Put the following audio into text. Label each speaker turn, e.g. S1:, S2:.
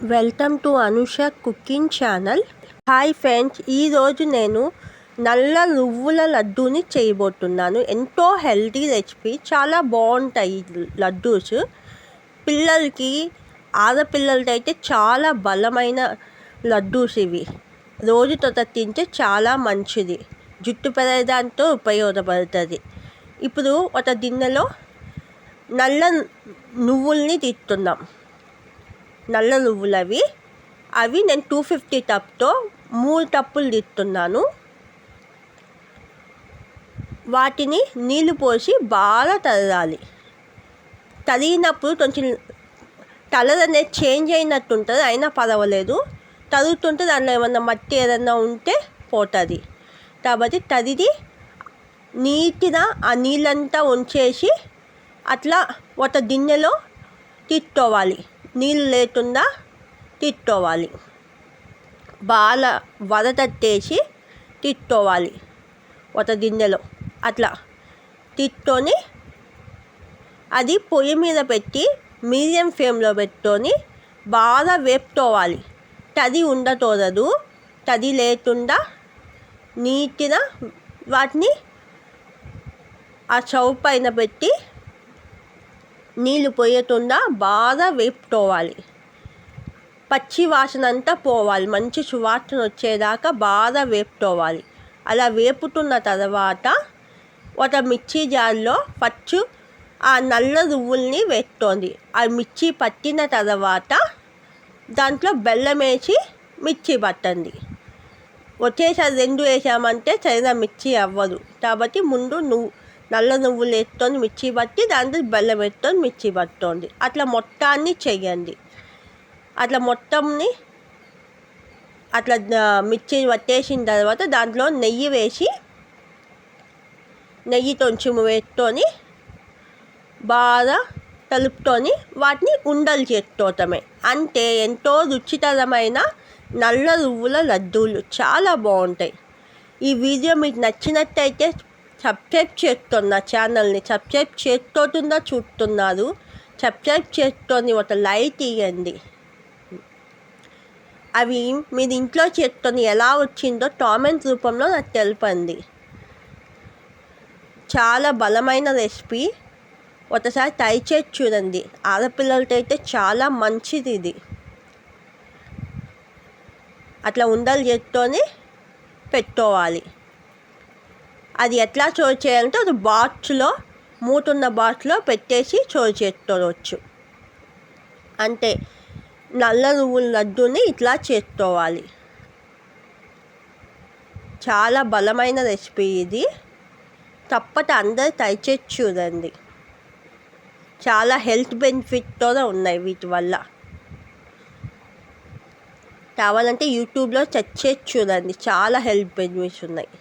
S1: Welcome to Anusha cooking channel. Hi friends, ఈరోజు నేను నల్ల నువ్వుల లడ్డూని చేయబోతున్నాను. ఎంతో హెల్తీ రెసిపీ, చాలా బాగుంటాయి లడ్డూస్. పిల్లలకి, ఆడపిల్లలకి అయితే చాలా బలమైన లడ్డూస్ ఇవి. రోజుతో తింటే చాలా మంచిది, జుట్టు పెరగడానికి ఉపయోగపడుతుంది. ఇప్పుడు ఒక గిన్నెలో నల్ల నువ్వుల్ని తీస్తున్నాం. నల్ల నువ్వులు అవి నేను 250 టప్తో 3 టప్పులు తీస్తున్నాను. వాటిని నీళ్ళు పోసి బాగా తరగాలి. తరిగినప్పుడు కొంచెం కలర్ అనేది చేంజ్ అయినట్టు ఉంటుంది, అయినా పర్వాలేదు. తరుగుతుంటే దాంట్లో ఏమన్నా మట్టి ఏదన్నా ఉంటే పోతుంది. కాబట్టి తరిగి నీట్గా ఆ నీళ్ళంతా ఉంచేసి అట్లా ఒక గిన్నెలో తీసుకోవాలి. నీళ్ళు లేకుండా తీసుకోవాలి. బాగా వడతట్టేసి తీసుకోవాలి. ఒక గిన్నెలో అట్లా తీసుకొని అది పొయ్యి మీద పెట్టి మీడియం ఫ్లేమ్లో పెట్టుకొని బాగా వేపుకోవాలి. తడి ఉండకూడదు. తడి లేకుండా నీట్గా వాటిని ఆ స్టవ్ పైన పెట్టి నీళ్ళు పోయకుండా బాగా వేపుకోవాలి. పచ్చి వాసన అంతా పోవాలి, మంచి సువాసన వచ్చేదాకా బాగా వేపుకోవాలి. అలా వేపుతున్న తర్వాత ఒక మిక్సీ జార్లో ఫస్ట్ ఆ నల్ల నువ్వుల్ని వేసుకోండి. ఆ మిర్చి పట్టిన తర్వాత దాంట్లో బెల్లం వేసి మిర్చి పట్టండి. ఒకేసారి 2 వేసామంటే సరైన మిర్చి అవ్వదు. కాబట్టి ముందు నల్ల నువ్వులు వేసుకొని మిర్చి పట్టి దాంట్లో బెల్లం వేసుకొని మిర్చి పట్టుకోండి. అట్లా మొత్తాన్ని చెయ్యండి. అట్లా మొత్తంని అట్లా మిర్చి పట్టేసిన తర్వాత దాంట్లో నెయ్యి వేసి, నెయ్యి కొంచెం వేసుకొని బాగా కలుపుకొని వాటిని ఉండలు చేసుకోవటమే. అంటే ఎంతో రుచికరమైన నల్ల నువ్వుల లడ్డూలు చాలా బాగుంటాయి. ఈ వీడియో మీకు నచ్చినట్టయితే సబ్స్క్రైబ్ చేసుకోండి. నా ఛానల్ని సబ్స్క్రైబ్ చేసుకోకుండా చూస్తున్నారు, సబ్స్క్రైబ్ చేసుకొని ఒక లైక్ ఇవ్వండి. అవి మీరు ఇంట్లో చేసుకొని ఎలా వచ్చిందో కామెంట్ రూపంలో నాకు తెలపండి. చాలా బలమైన రెసిపీ, ఒకసారి ట్రై చేసి చూడండి. ఆడపిల్లలతో అయితే చాలా మంచిది ఇది. అట్లా ఉండలు చేసుకొని పెట్టుకోవాలి. అది ఎట్లా స్టోర్ చేయాలంటే ఒక బాక్స్లో, మూతున్న బాక్స్లో పెట్టేసి స్టోర్ చేసుకోవచ్చు. అంటే నల్ల నువ్వుల లడ్డూని ఇట్లా చేసుకోవాలి. చాలా బలమైన రెసిపీ ఇది. తప్పక అందరూ ట్రై చేసి చూడండి. చాలా హెల్త్ బెనిఫిట్తో ఉన్నాయి వీటి వల్ల. కావాలంటే యూట్యూబ్లో సెర్చ్ చేసి చూడండి, చాలా హెల్త్ బెనిఫిట్స్ ఉన్నాయి.